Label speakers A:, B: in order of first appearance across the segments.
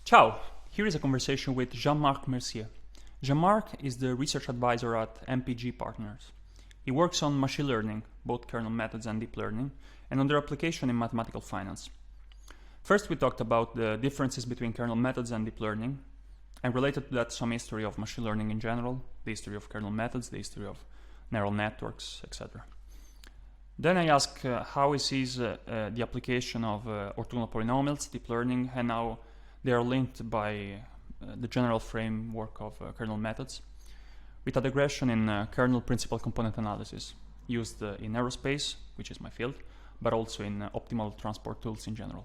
A: Ciao! Here is a conversation with Jean-Marc Mercier. Jean-Marc is the research advisor at MPG Partners. He works on machine learning, both kernel methods and deep learning, and on their application in mathematical finance. First, we talked about the differences between kernel methods and deep learning, and related to that some history of machine learning in general, the history of kernel methods, the history of neural networks, etc. Then I asked how he sees the application of orthogonal polynomials, deep learning, and how they are linked by the general framework of kernel methods, with a digression in kernel principal component analysis, used in aerospace, which is my field, but also in optimal transport tools in general.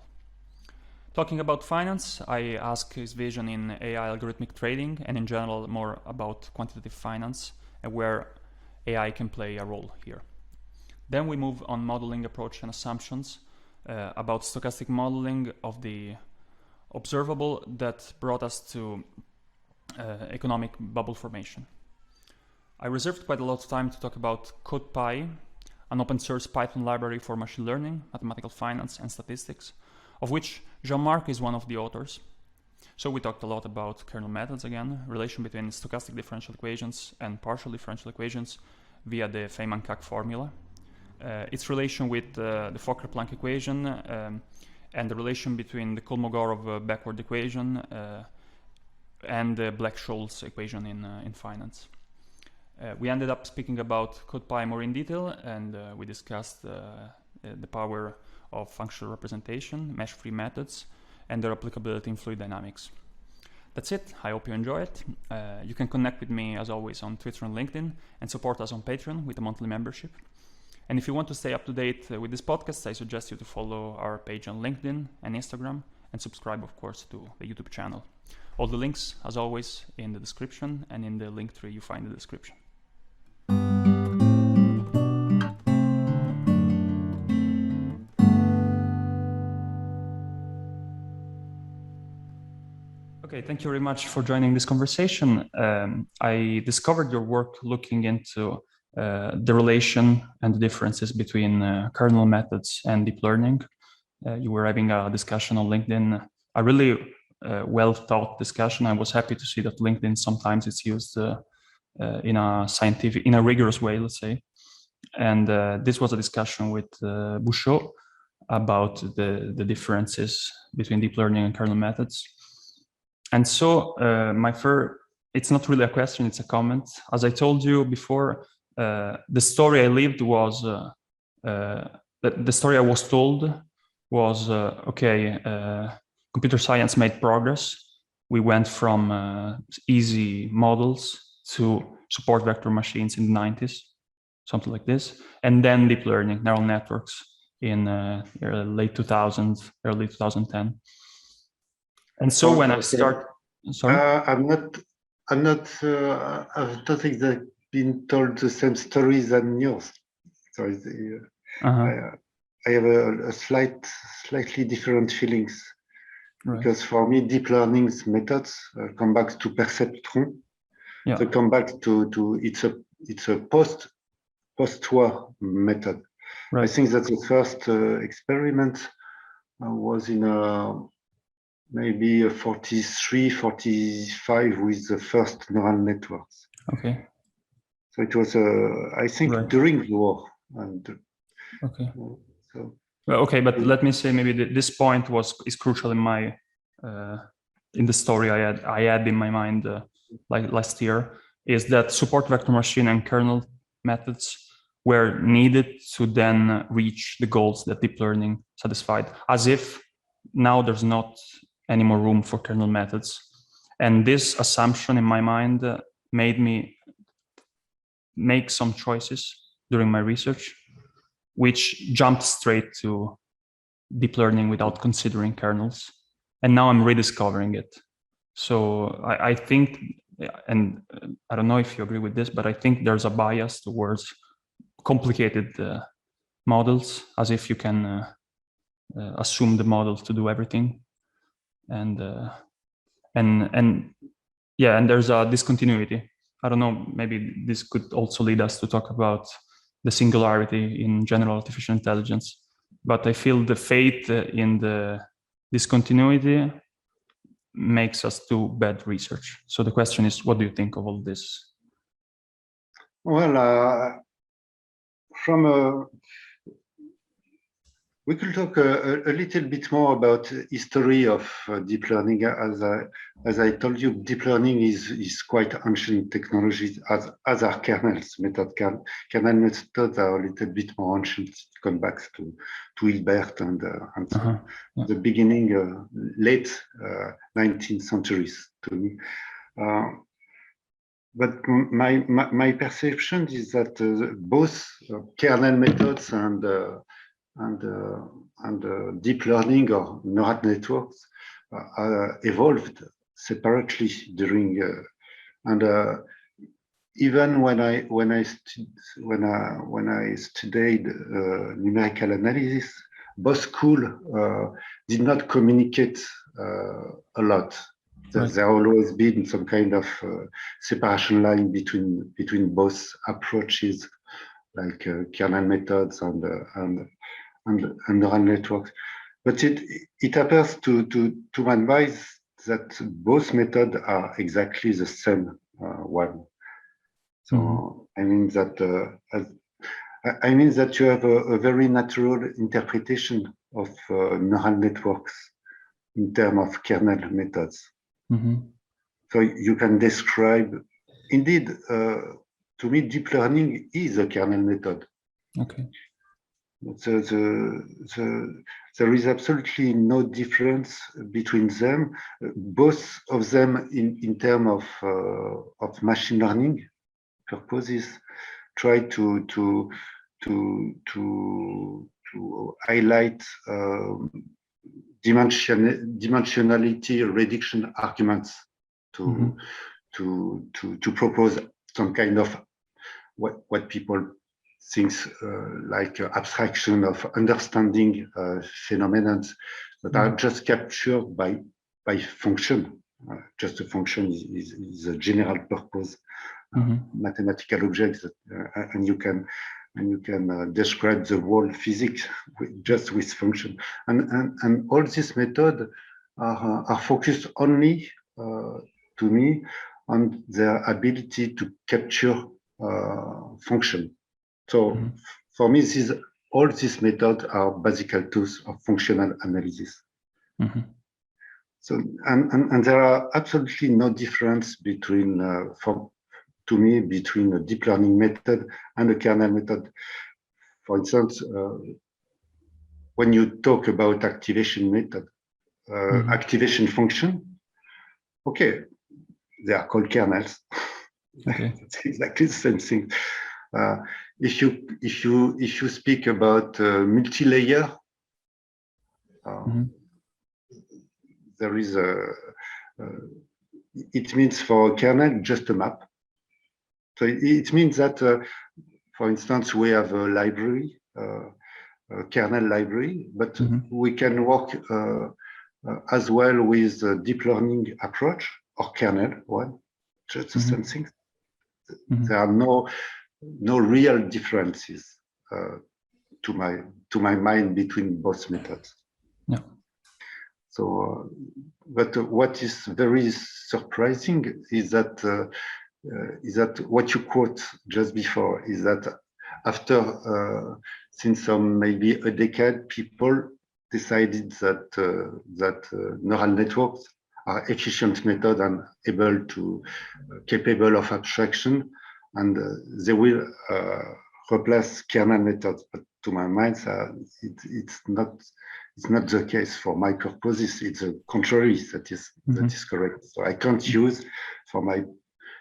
A: Talking about finance, I asked his vision in AI algorithmic trading, and in general more about quantitative finance, and where AI can play a role here. Then we move on modeling approach and assumptions, about stochastic modeling of the observable that brought us to economic bubble formation. I reserved quite a lot of time to talk about codpy, an open source Python library for machine learning, mathematical finance, and statistics, of which Jean-Marc is one of the authors. So we talked a lot about kernel methods again, relation between stochastic differential equations and partial differential equations via the Feynman-Kac formula, its relation with the Fokker-Planck equation, and the relation between the Kolmogorov backward equation and the Black-Scholes equation in finance. We ended up speaking about CodePy more in detail, and we discussed the power of functional representation, mesh-free methods, and their applicability in fluid dynamics. That's it. I hope you enjoy it. You can connect with me, as always, on Twitter and LinkedIn, and support us on Patreon with a monthly membership. And if you want to stay up to date with this podcast, I suggest you to follow our page on LinkedIn and Instagram, and subscribe, of course, to the YouTube channel. All the links, as always, in the description and in the link tree you find in the description. Okay, thank you very much for joining this conversation. I discovered your work looking into the relation and the differences between kernel methods and deep learning. You were having a discussion on LinkedIn, a really well-thought discussion. I was happy to see that LinkedIn sometimes it's used in a rigorous way, let's say. And this was a discussion with Bouchot about the differences between deep learning and kernel methods. And so it's not really a question, it's a comment. As I told you before, the story I lived was, the story I was told was, computer science made progress. We went from easy models to support vector machines in the 90s, something like this. And then deep learning, neural networks in late 2000s, early 2010. And so when I start, sorry?
B: I don't think they've been told the same stories than yours. So I have a slightly different feelings. Right. Because for me, deep learning's methods come back to perceptron. Yeah. They come back to it's a post-war method. Right. I think that the first experiment was in maybe 43, 45 with the first neural networks. Okay. So it was, I think, right. During the war. And,
A: okay. So. Well, okay, but let me say maybe this point is crucial in my in the story I had in my mind like last year, is that support vector machine and kernel methods were needed to then reach the goals that deep learning satisfied, as if now there's not any more room for kernel methods. And this assumption in my mind made me make some choices during my research, which jumped straight to deep learning without considering kernels. And now I'm rediscovering it. So I think, and I don't know if you agree with this, but I think there's a bias towards complicated models, as if you can assume the model to do everything. And there's a discontinuity. I don't know, maybe this could also lead us to talk about the singularity in general artificial intelligence. But I feel the faith in the discontinuity makes us do bad research. So the question is, what do you think of all this?
B: Well, we could talk a little bit more about history of deep learning. As I told you, deep learning is quite ancient technology, as are kernels. Kernel methods are a little bit more ancient. It comes back to Hilbert and the beginning, late 19th centuries to me. But my perception is that both kernel methods and deep learning or neural networks evolved separately during even when I studied numerical analysis, both schools did not communicate a lot. There always been some kind of separation line between both approaches, like kernel methods and neural networks. But it appears to my advice that both methods are exactly the same one. So I mean that you have a very natural interpretation of neural networks in terms of kernel methods. So you can describe, indeed, to me, deep learning is a kernel method.
A: Okay.
B: There is absolutely no difference between them. Both of them, in terms of machine learning purposes, try to highlight dimensionality reduction arguments to propose some kind of what people thinks like abstraction of understanding phenomena that are just captured by function. Just a function is a general purpose mathematical object, and you can describe the whole physics just with function. And all these methods are focused only, to me, on their ability to capture function. So for me, all these methods are basic tools of functional analysis. So and there are absolutely no difference between between a deep learning method and a kernel method. For instance, when you talk about activation method, activation function, okay, they are called kernels. Okay. It's exactly the same thing. If you speak about multi-layer, there is it means for a kernel just a map. So it means that, for instance, we have a library, a kernel library, but we can work as well with a deep learning approach or kernel one, just the same thing. There are no real differences to my mind between both methods.
A: Yeah.
B: So, but what is very surprising is that what you quote just before is that after since maybe a decade, people decided that neural networks are efficient method and capable of abstraction, and they will replace kernel methods. But to my mind, it's not the case for my purposes. It's the contrary that is correct. So I can't use for my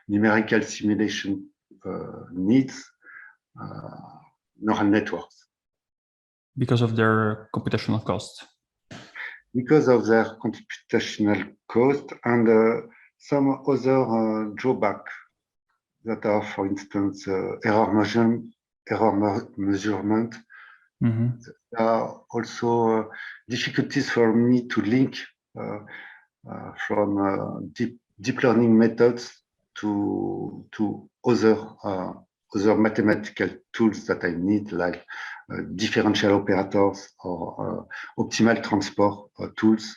B: numerical simulation needs neural networks
A: because of their computational cost.
B: Because of their computational cost and some other drawback that are, for instance, error measurement. There are also difficulties for me to link from deep learning methods to other mathematical tools that I need, like differential operators or optimal transport tools.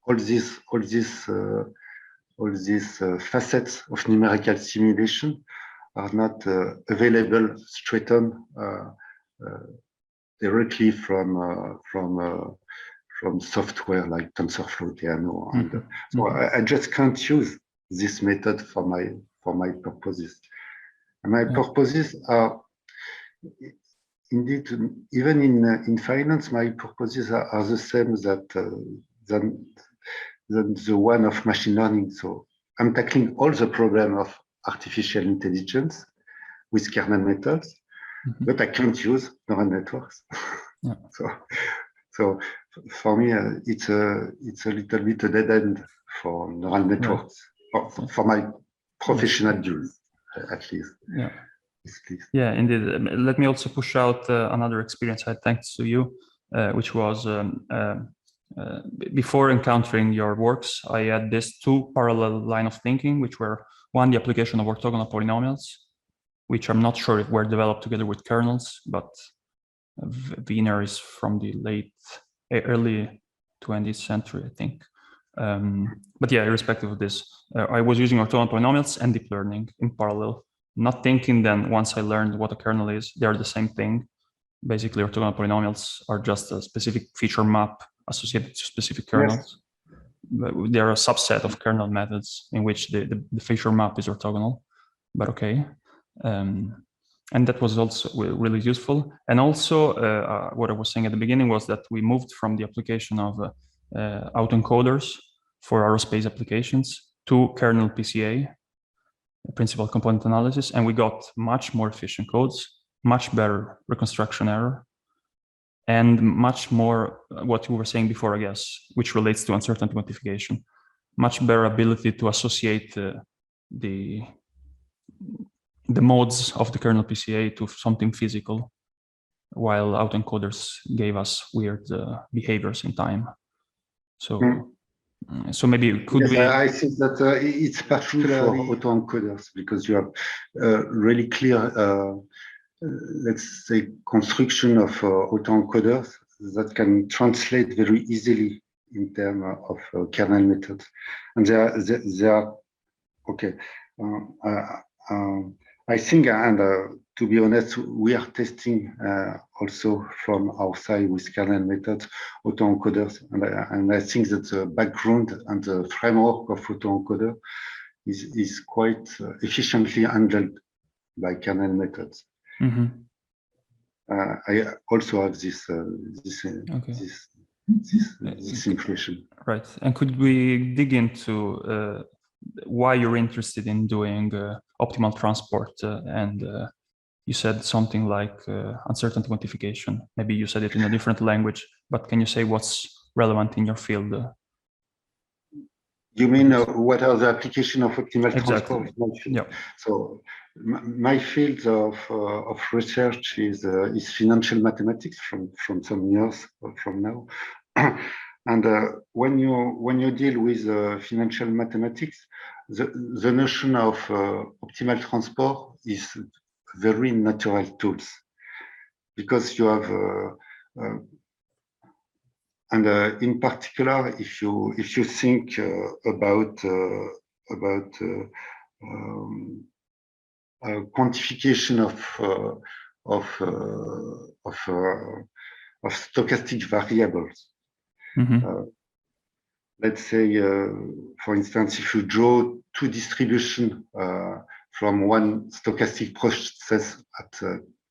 B: all these facets of numerical simulation are not available straight on directly from software like TensorFlow, Theano, and so I just can't use this method for my purposes. And my purposes are indeed, even in finance, my purposes are the same than the one of machine learning. So I'm tackling all the problem of artificial intelligence with kernel methods, but I can't use neural networks. So for me, it's a little bit a dead end for neural networks, for my professional use, at least.
A: Yeah, indeed. Let me also push out another experience I had thanks to you, which was before encountering your works, I had these two parallel line of thinking, which were one, the application of orthogonal polynomials, which I'm not sure if were developed together with kernels, but Wiener is from the early 20th century, I think. But yeah, irrespective of this, I was using orthogonal polynomials and deep learning in parallel, not thinking then once I learned what a kernel is, they're the same thing. Basically, orthogonal polynomials are just a specific feature map associated to specific kernels. Yes. They are a subset of kernel methods in which the feature map is orthogonal, but okay. And that was also really useful. And also, what I was saying at the beginning was that we moved from the application of autoencoders for aerospace applications to kernel PCA, principal component analysis, and we got much more efficient codes, much better reconstruction error, and much more what you were saying before, I guess, which relates to uncertainty quantification, much better ability to associate the modes of the kernel PCA to something physical, while autoencoders gave us weird behaviors in time. So, so maybe could we?
B: I think that it's particularly for autoencoders because you have really clear, let's say, construction of autoencoders that can translate very easily in terms of kernel methods, and they are okay. I think, and to be honest, we are testing also from our side with kernel methods autoencoders, and I think that the background and the framework of autoencoder is quite efficiently handled by kernel methods. I also have this impression.
A: Right, and could we dig into why you're interested in doing optimal transport and you said something like uncertainty quantification. Maybe you said it in a different language, but can you say what's relevant in your field?
B: You mean what are the application of optimal transport?
A: Yeah.
B: So my field of research is financial mathematics from some years from now. And when you deal with financial mathematics, the notion of optimal transport is very natural tools, because you have and in particular, if you think about quantification of stochastic variables. Let's say, for instance, if you draw two distributions from one stochastic process at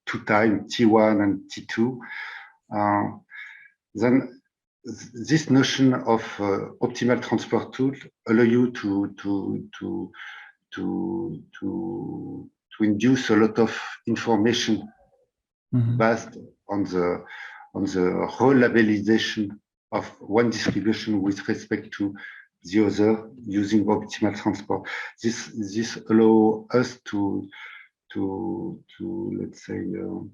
B: two times, T1 and T2, then this notion of optimal transport tool allow you to induce a lot of information based on the whole labelization of one distribution with respect to the other using optimal transport. This allow us to let's say to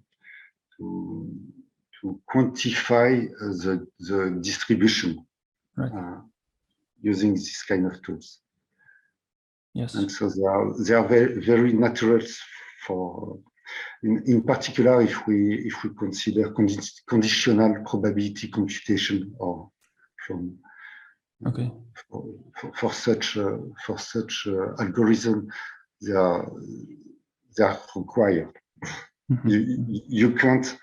B: quantify the distribution using this kind of tools.
A: Yes.
B: And so they are very, very natural for, in particular, if we consider conditional probability computation or from
A: Okay.
B: For such algorithm, they are required. You can't.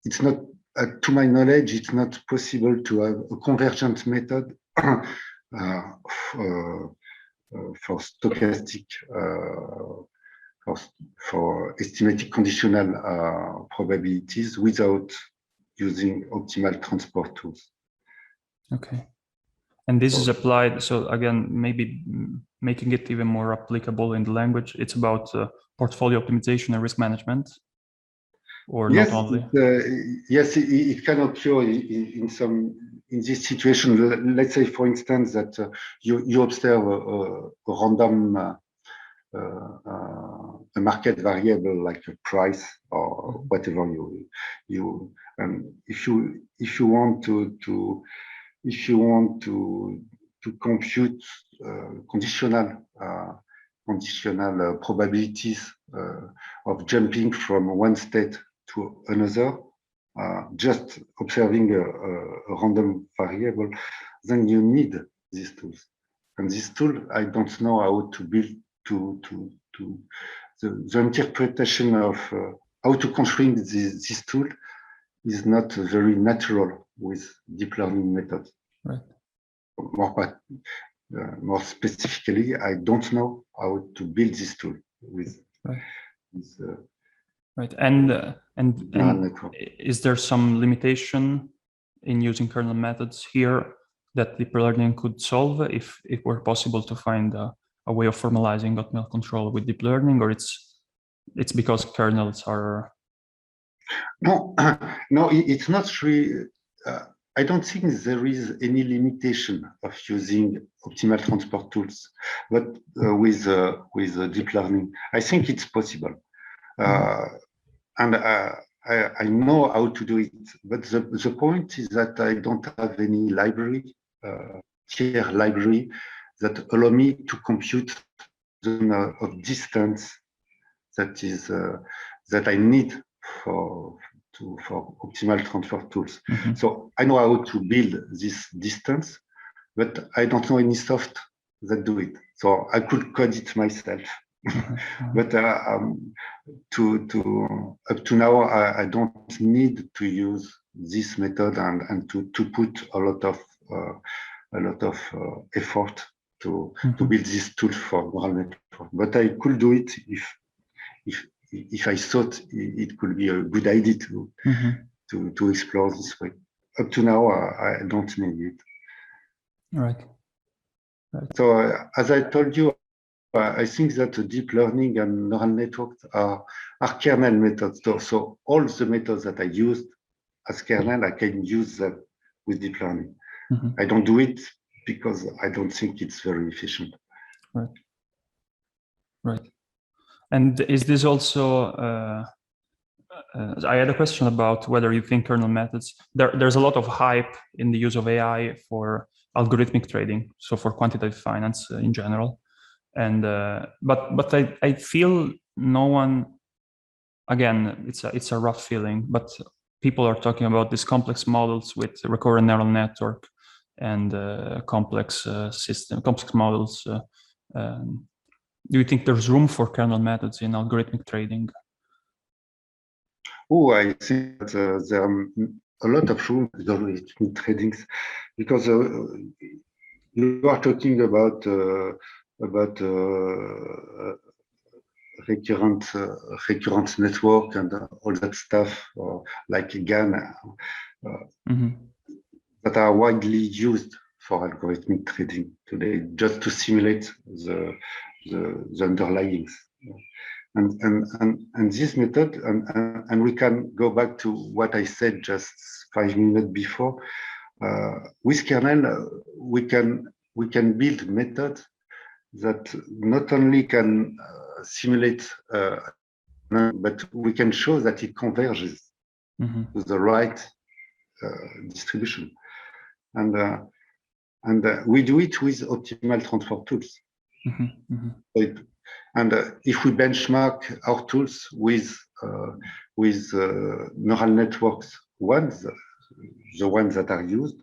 B: It's not. To my knowledge, it's not possible to have a convergent method for stochastic for estimating conditional probabilities without using optimal transport tools.
A: Okay. And this is applied, so again, maybe making it even more applicable in the language, it's about portfolio optimization and risk management, or
B: yes,
A: not only?
B: Yes, it can occur in this situation. Let's say, for instance, that you observe a random a market variable like a price or whatever and if you want to compute conditional probabilities of jumping from one state to another, just observing a random variable, then you need these tools. And this tool, I don't know how to build the interpretation of how to construct this tool is not very natural with deep learning methods.
A: Right.
B: More specifically, I don't know how to build this tool with.
A: Right.
B: With,
A: right. And is there some limitation in using kernel methods here that deep learning could solve if it were possible to find a way of formalizing optimal control with deep learning, or it's because kernels are?
B: No, it's not true. I don't think there is any limitation of using optimal transport tools, but with deep learning, I think it's possible, and I know how to do it. But the point is that I don't have any library, tier library, that allow me to compute the of distance that I need for optimal transfer tools. So I know how to build this distance, but I don't know any soft that do it. So I could code it myself. But up to now, I don't need to use this method and to put a lot of effort to build this tool for neural network. But I could do it if I thought it could be a good idea to explore this way. Up to now, I don't need it.
A: Right.
B: So as I told you, I think that deep learning and neural networks are kernel methods. So all the methods that I used as kernel, I can use them with deep learning. I don't do it because I don't think it's very efficient.
A: Right. Right. And is this also, I had a question about whether you think kernel methods, there's a lot of hype in the use of AI for algorithmic trading, so for quantitative finance in general. And but I feel no one, again, it's a rough feeling, but people are talking about these complex models with recurrent neural network and complex models. Do you think there's room for kernel methods in algorithmic trading?
B: Oh, I think that there are a lot of room in algorithmic trading because you are talking about recurrent network and all that stuff, like GAN, that are widely used for algorithmic trading today, just to simulate the underlyings. And this method, and we can go back to what I said just 5 minutes before. With kernel, we can build methods that not only can simulate, but we can show that it converges to the right distribution, and we do it with optimal transfer tools. And if we benchmark our tools with neural networks ones, the ones that are used.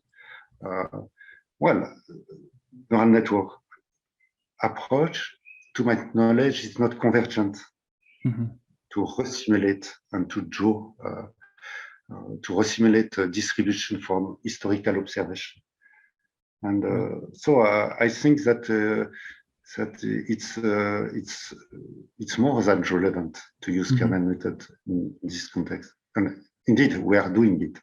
B: Well, neural network approach, to my knowledge, is not convergent to resimulate and to draw, to resimulate a distribution from historical observation. And so I think that it's more than relevant to use kernel method in this context. And indeed, we are doing it.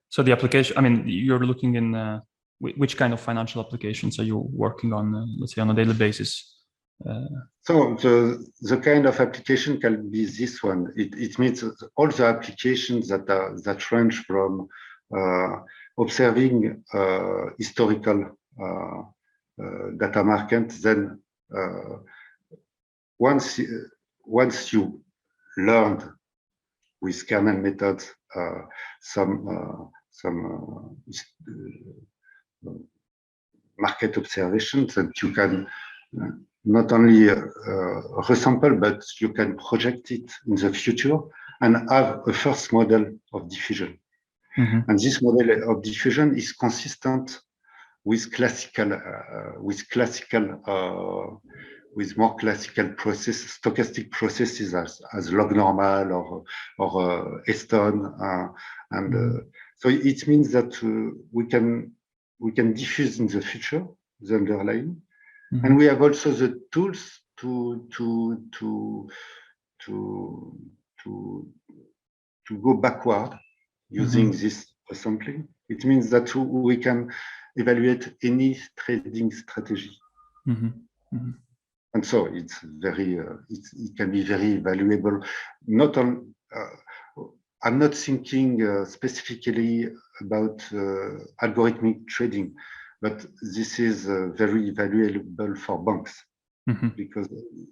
A: So the application, I mean, you're looking in which kind of financial applications are you working on, let's say, on a daily basis?
B: So the kind of application can be this one. It means all the applications that range from observing historical data market. Then once you learned with kernel methods some market observations, that you can not only resample, but you can project it in the future and have a first model of diffusion. And this model of diffusion is consistent with more classical processes, stochastic processes as log normal or Eston, so it means that we can diffuse in the future the underlying, and we have also the tools to go backward using this sampling. It means that we can evaluate any trading strategy. And so it's very, it can be very valuable. Not on, I'm not thinking specifically about algorithmic trading, but this is very valuable for banks because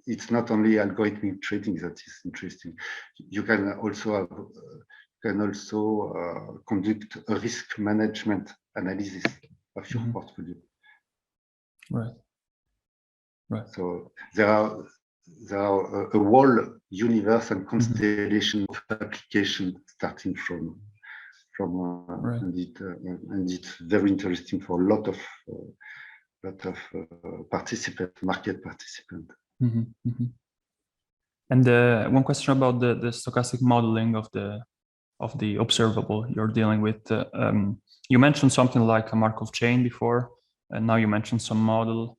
B: it's not only algorithmic trading that is interesting. You can also conduct a risk management analysis of your portfolio.
A: Right.
B: So there are a whole universe and constellation of application starting from and it's very interesting for a lot of market participants.
A: And one question about the stochastic modeling of the observable you're dealing with. You mentioned something like a Markov chain before, and now you mentioned some model.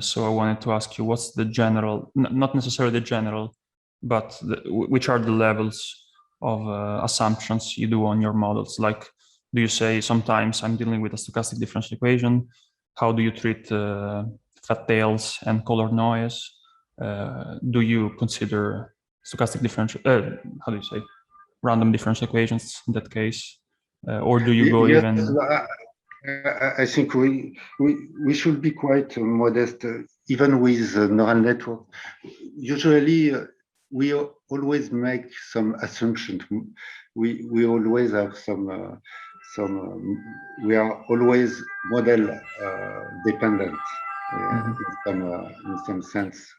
A: So I wanted to ask you, what's the general, not necessarily the general, but which are the levels of assumptions you do on your models? Like, do you say sometimes I'm dealing with a stochastic differential equation? How do you treat fat tails and color noise? Do you consider stochastic differential, how do you say, random differential equations in that case? Or do you go even...
B: I think we should be quite modest, even with neural network. Usually, we always make some assumptions. We always have some. We are always model dependent in some sense.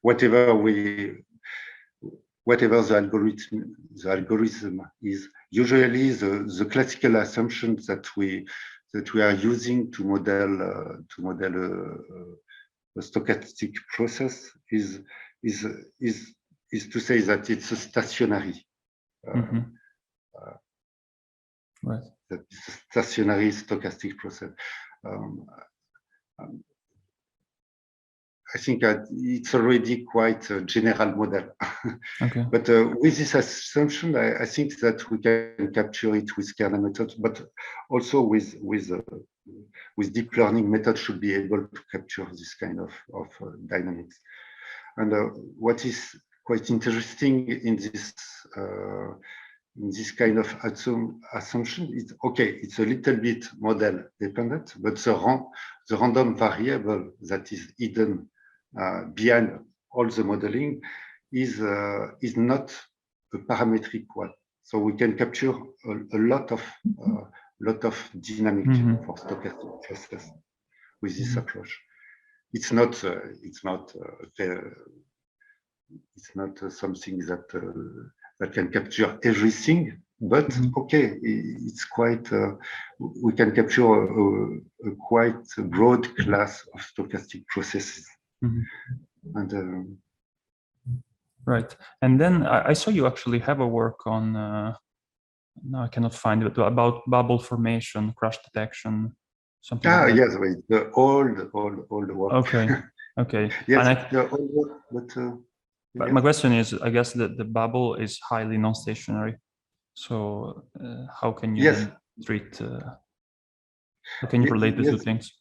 B: Whatever the algorithm is, usually the classical assumptions that we are using to model a stochastic process is to say that it's a stationary,
A: right.
B: That it's a stationary stochastic process. I think that it's already quite a general model.
A: Okay.
B: But with this assumption, I think that we can capture it with kernel methods, but also with deep learning methods should be able to capture this kind of dynamics. And what is quite interesting in this kind of assumption is, okay, it's a little bit model dependent, but the random variable that is hidden behind all the modeling is not a parametric one. So we can capture a lot of dynamic for stochastic process with this approach. It's not something that can capture everything, but okay, it's quite, we can capture a quite broad class of stochastic processes. And
A: right. And then I saw you actually have a work on, no, I cannot find it, about bubble formation, crash detection, something like that.
B: Yes, wait, the old work.
A: Okay, okay.
B: Yes,
A: and
B: the old work, but
A: my question is, I guess that the bubble is highly non-stationary. So how can you then treat, how can you relate the two things?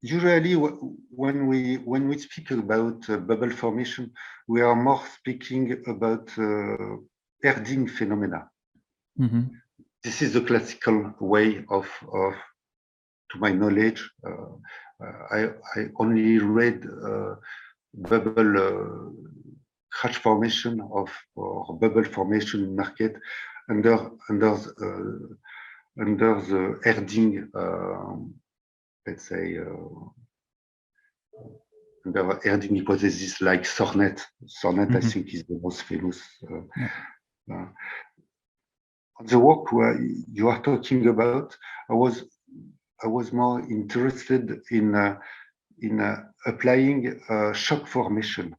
B: Usually when we speak about bubble formation, we are more speaking about Erding phenomena. This is the classical way of to my knowledge. I only read bubble crash formation or bubble formation market under the Erding, let's say, under Erding hypothesis, like Sornet. Sornet, I think, is the most famous. The work where you are talking about, I was more interested in applying shock formation.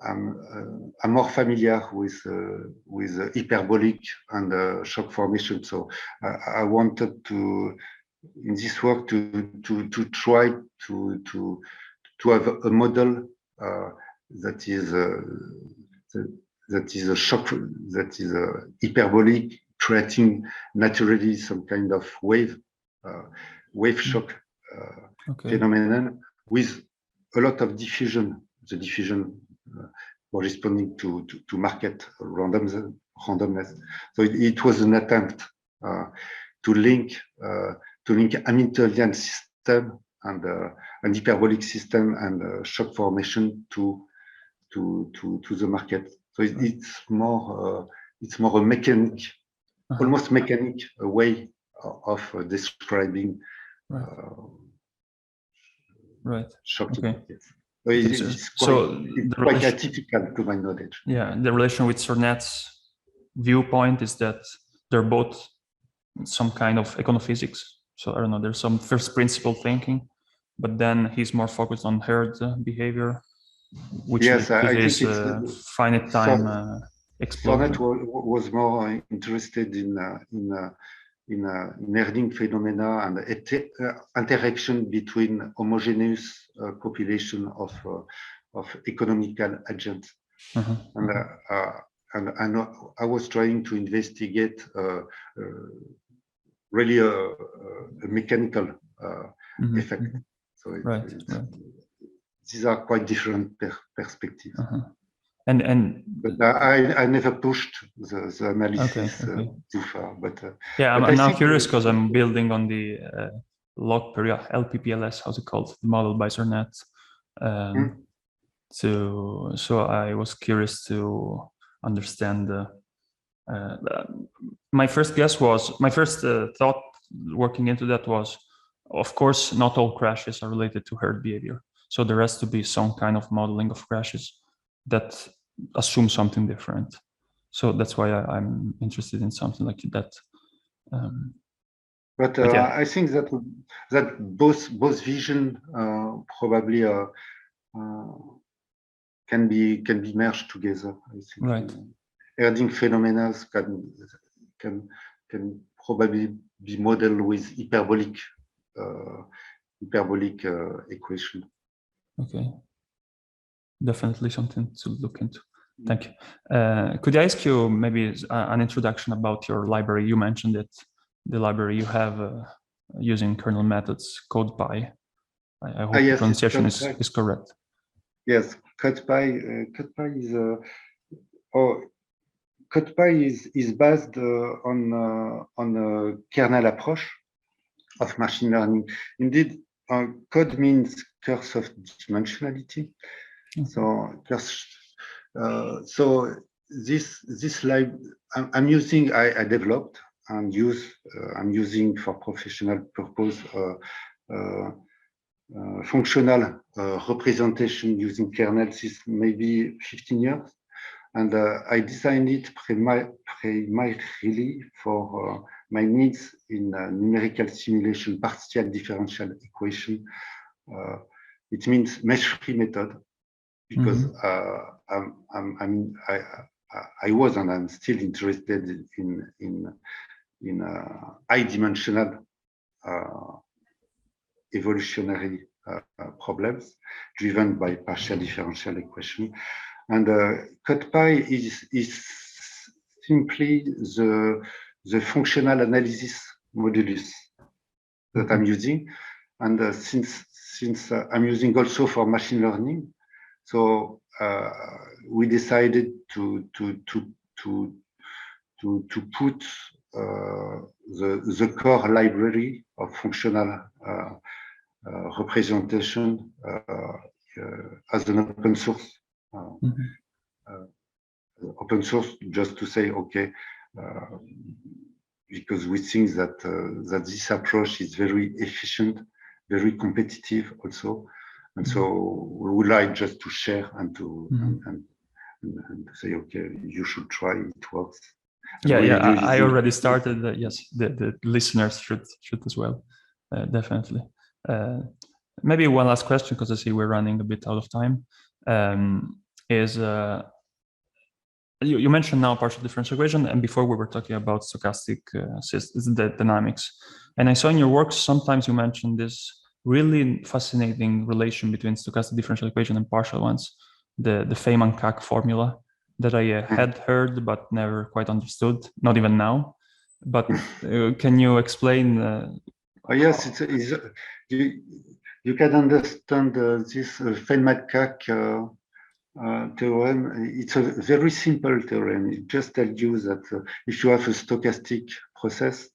B: I'm more familiar with hyperbolic and shock formation, so I wanted to, in this work, to try to have a model that is a shock, that is hyperbolic, creating naturally some kind of wave shock phenomenon with a lot of diffusion. The diffusion corresponding to market randomness. So it was an attempt to link Hamiltonian system and hyperbolic system and shock formation to the market. So it's more a mechanic, almost mechanic way of describing shock. So it's quite atypical to my knowledge.
A: Yeah, the relation with Sornet's viewpoint is that they're both some kind of econophysics. So I don't know, there's some first principle thinking, but then he's more focused on herd behavior, which is finite time explosion.
B: Sornet was more interested in Erding phenomena and interaction between homogeneous population of economical agents. And I was trying to investigate really a mechanical effect. So these are quite different perspectives. But I never pushed the analysis too far. But
A: I'm now curious because I'm building on the log period LPPLS, how's it called, the model by Sornet. So I was curious to understand. My first thought working into that was, of course, not all crashes are related to herd behavior. So there has to be some kind of modeling of crashes that assume something different. So that's why I'm interested in something like that.
B: But I think that both vision probably can be merged together. I think.
A: Right.
B: Erding phenomena can probably be modeled with hyperbolic equation.
A: Okay. Definitely something to look into. Thank you. Could I ask you maybe an introduction about your library? You mentioned it, the library you have using kernel methods, CodePy. I hope the pronunciation is correct.
B: Yes, CodePy. CodePy is based on a kernel approach of machine learning. Indeed, code means curse of dimensionality. So this lib I'm using, I developed and I'm using for professional purpose functional representation using kernel since maybe 15 years. And I designed it primarily for my needs in numerical simulation, partial differential equation. It means mesh-free method, because I was and I'm still interested in high-dimensional evolutionary problems driven by partial differential equation. And codpy is simply the functional analysis modulus that I'm using. And since I'm using also for machine learning, so we decided to put the core library of functional representation as an open source. Open source, just to say, okay, because we think that that this approach is very efficient, very competitive also, and so we would like just to share and to and say, okay, you should try, it works.
A: I already started. Yes, the listeners should as well, definitely. Maybe one last question, because I see we're running a bit out of time. You mentioned now partial differential equation, and before we were talking about stochastic the dynamics. And I saw in your works sometimes you mentioned this really fascinating relation between stochastic differential equation and partial ones, the Feynman-Kac formula that I had heard but never quite understood, not even now. But can you explain?
B: Yes, you can understand this Feynman-Kac theorem. It's a very simple theorem. It just tells you that if you have a stochastic process,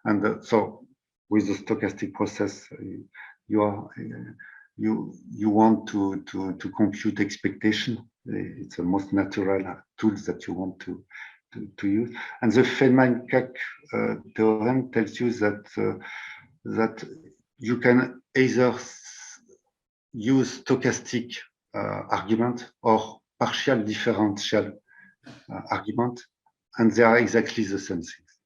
B: and so with the stochastic process, you want to compute expectation. It's the most natural tools that you want to use. And the Feynman-Kac theorem tells you that you can either use stochastic argument or partial differential argument, and they are exactly the same things.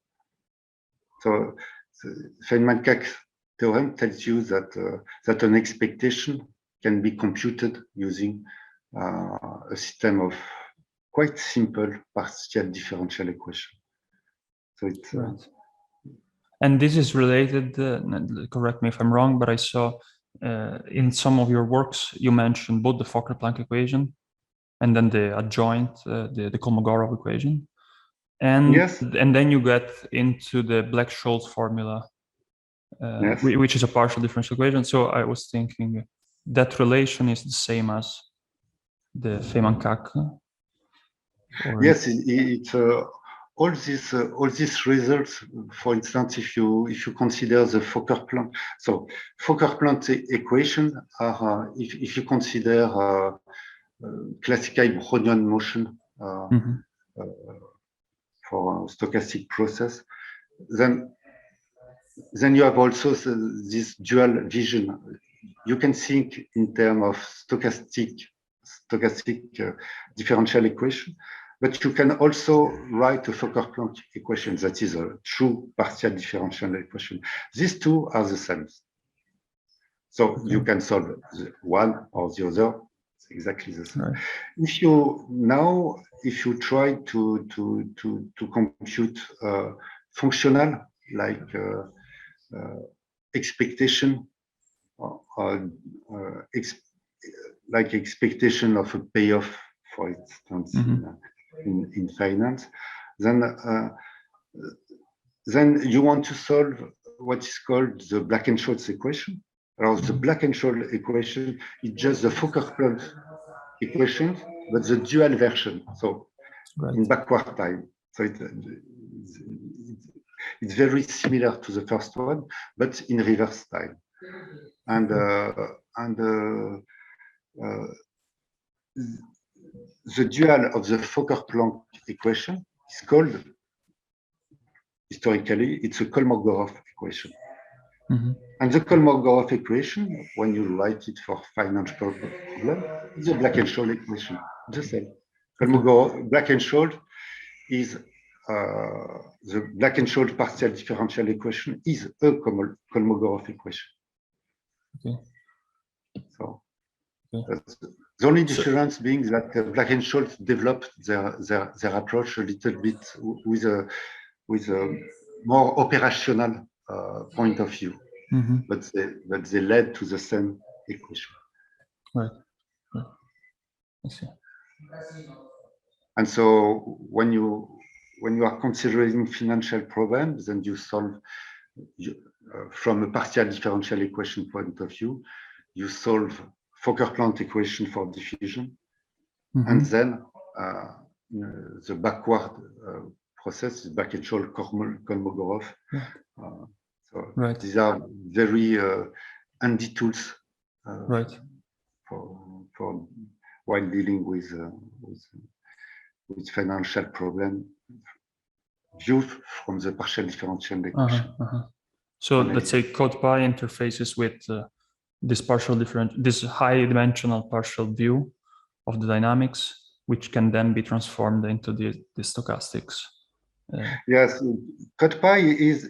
B: So the Feynman-Kac theorem tells you that that an expectation can be computed using a system of quite simple partial differential equation. So it's
A: and this is related. Correct me if I'm wrong, but I saw in some of your works you mentioned both the Fokker-Planck equation and then the adjoint, the Kolmogorov equation, and
B: yes,
A: and then you get into the Black-Scholes formula,
B: yes,
A: which is a partial differential equation. So I was thinking that relation is the same as the Feynman-Kac.
B: Yes, it's all these results. For instance, if you consider the Fokker-Planck, so Fokker-Planck equation are if you consider classical Brownian motion for a stochastic process, then you have also this dual vision. You can think in terms of stochastic differential equation, but you can also write a Fokker-Planck equation that is a true partial differential equation. These two are the same. So you can solve one or the other. It's exactly the same. Right. If you try to compute functional like expectation, like expectation of a payoff, for instance, in finance, then you want to solve what is called the Black and Scholes equation. Or the Black and Scholes equation is just the Fokker-Planck equation, but the dual version. So in backward time. So it's very similar to the first one, but in reverse time. And the dual of the Fokker-Planck equation is called, historically, it's a Kolmogorov equation. And the Kolmogorov equation, when you write it for financial problem, is a Black and Scholes equation, the same. Black and Scholes is the Black and Scholes partial differential equation is a Kolmogorov equation.
A: Okay.
B: So the only difference being that Black and Scholes developed their approach a little bit with a more operational point of view, but they led to the same equation.
A: Right. I see.
B: And so when you are considering financial problems, then you solve from a partial differential equation point of view, you solve Fokker-Plant equation for diffusion, and then the backward process is Black and Scholes Kolmogorov. So these are very handy tools for while dealing with financial problem viewed from the partial differential equation.
A: So let's say codpy interfaces with this high-dimensional partial view of the dynamics, which can then be transformed into the stochastics.
B: Yes, codpy is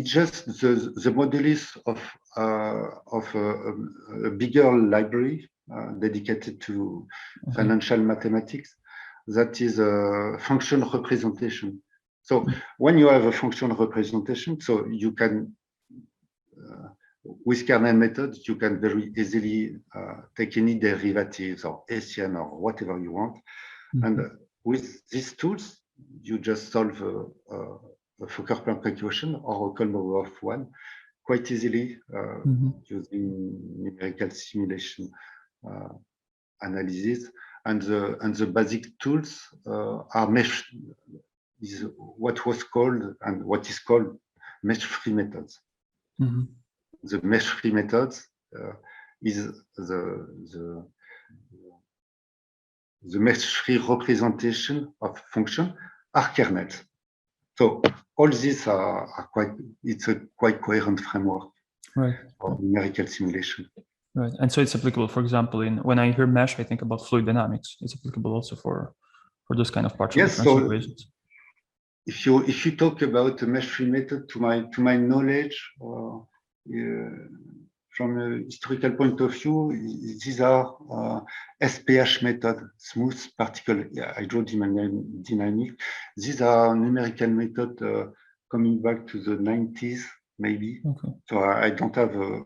B: just the modulus of a bigger library dedicated to financial mathematics. That is a function representation. So when you have a function representation, so you can, with kernel methods, you can very easily take any derivatives or Hessian or whatever you want. And with these tools, you just solve a Fokker-Plant equation or a Kolmogorov one quite easily using numerical simulation analysis. And the basic tools are is what was called and what is called mesh-free methods. The mesh-free methods is the mesh-free representation of function are kernels. So all these are it's a quite coherent framework for numerical simulation.
A: Right, and so it's applicable, for example, when I hear mesh, I think about fluid dynamics. It's applicable also for those kind of partial differential equations.
B: If you talk about a mesh-free method, to my knowledge, from a historical point of view, these are SPH method, smooth particle hydrodynamic. These are numerical method coming back to the 90s, maybe. So I don't have a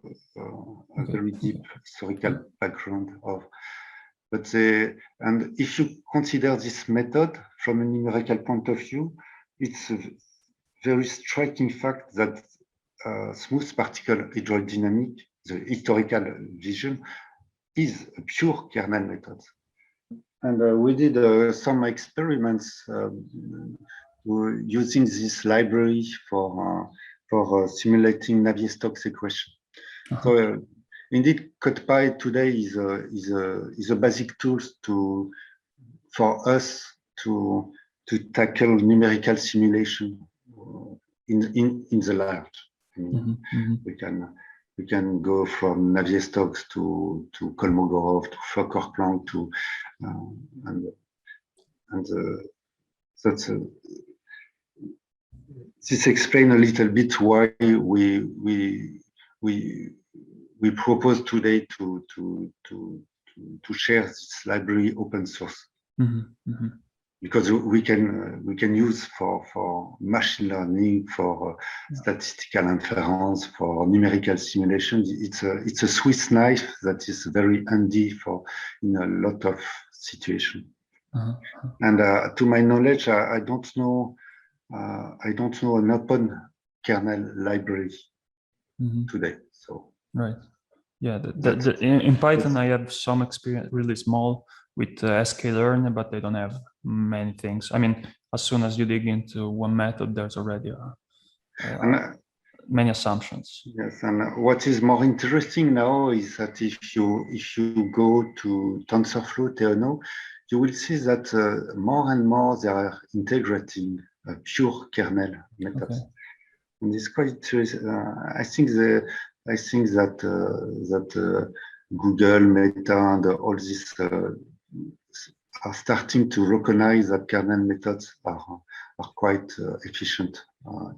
B: very deep historical background but and if you consider this method from a numerical point of view, it's a very striking fact that smooth particle hydrodynamic, the historical vision, is a pure kernel method. And we did some experiments using this library for simulating Navier-Stokes equation. So indeed, codpy today is a basic tool for us to tackle numerical simulation in the large. I mean, we can go from Navier-Stokes to Kolmogorov to Fokker-Plant to that's this explains a little bit why we propose today to share this library open source. Because we can use for machine learning, for statistical inference, for numerical simulation. It's a Swiss knife that is very handy in a lot of situations. And to my knowledge, I don't know an open kernel library today. So
A: yeah, in Python I have some experience, really small, with sklearn, but they don't have many things. I mean, as soon as you dig into one method, there's already many assumptions.
B: Yes, and what is more interesting now is that if you go to TensorFlow, Theano, you will see that more and more they are integrating pure kernel methods. And it's quite. I think that Google, Meta, and all this are starting to recognize that kernel methods are quite efficient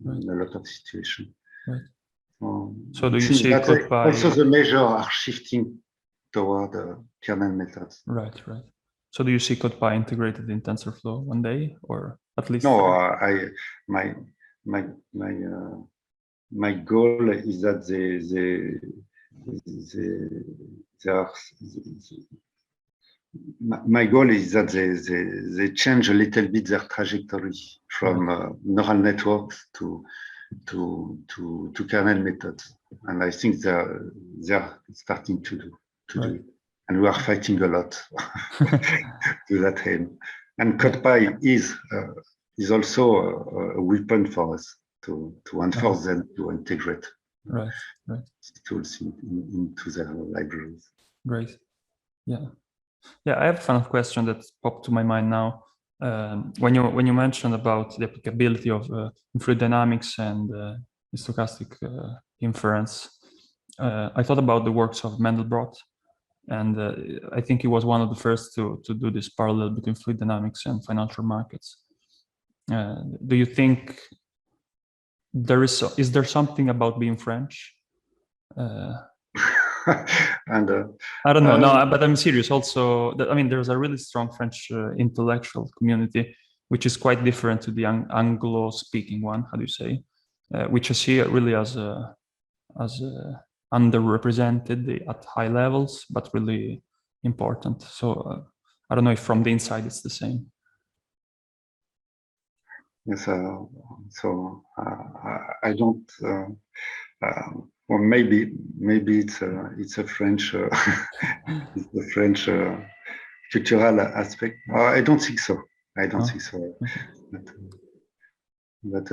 B: in a lot of situations.
A: Right. So do you see
B: that
A: codpy?
B: Also the measures are shifting toward kernel methods.
A: Right. So do you see codpy integrated in TensorFlow one day, or at least?
B: No, my goal is that my goal is that they change a little bit their trajectory from neural networks to kernel methods, and I think they are starting to do it, and we are fighting a lot to that aim. And codpy is also a weapon for us to enforce them to integrate tools into their libraries.
A: Great. Yeah, I have a final question that popped to my mind now. When you mentioned about the applicability of fluid dynamics and stochastic inference, I thought about the works of Mandelbrot, and I think he was one of the first to do this parallel between fluid dynamics and financial markets. Do you think is there something about being French?
B: And
A: I don't know. No, but I'm serious. Also, I mean, there's a really strong French intellectual community, which is quite different to the Anglo-speaking one. How do you say? Which I see really as underrepresented at high levels, but really important. So I don't know if from the inside it's the same.
B: Yes. So I don't. Or maybe it's a French it's the French cultural aspect. I don't think so. I don't think so. But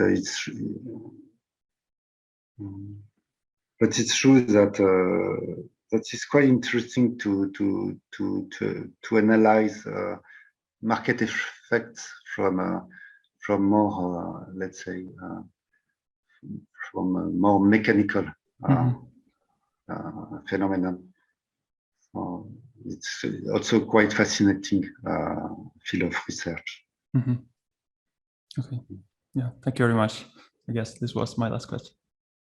B: it's true that it's quite interesting to analyze market effects from more let's say from a more mechanical phenomenon. So it's also quite fascinating field of research.
A: Okay. Yeah, thank you very much. I guess this was my last question.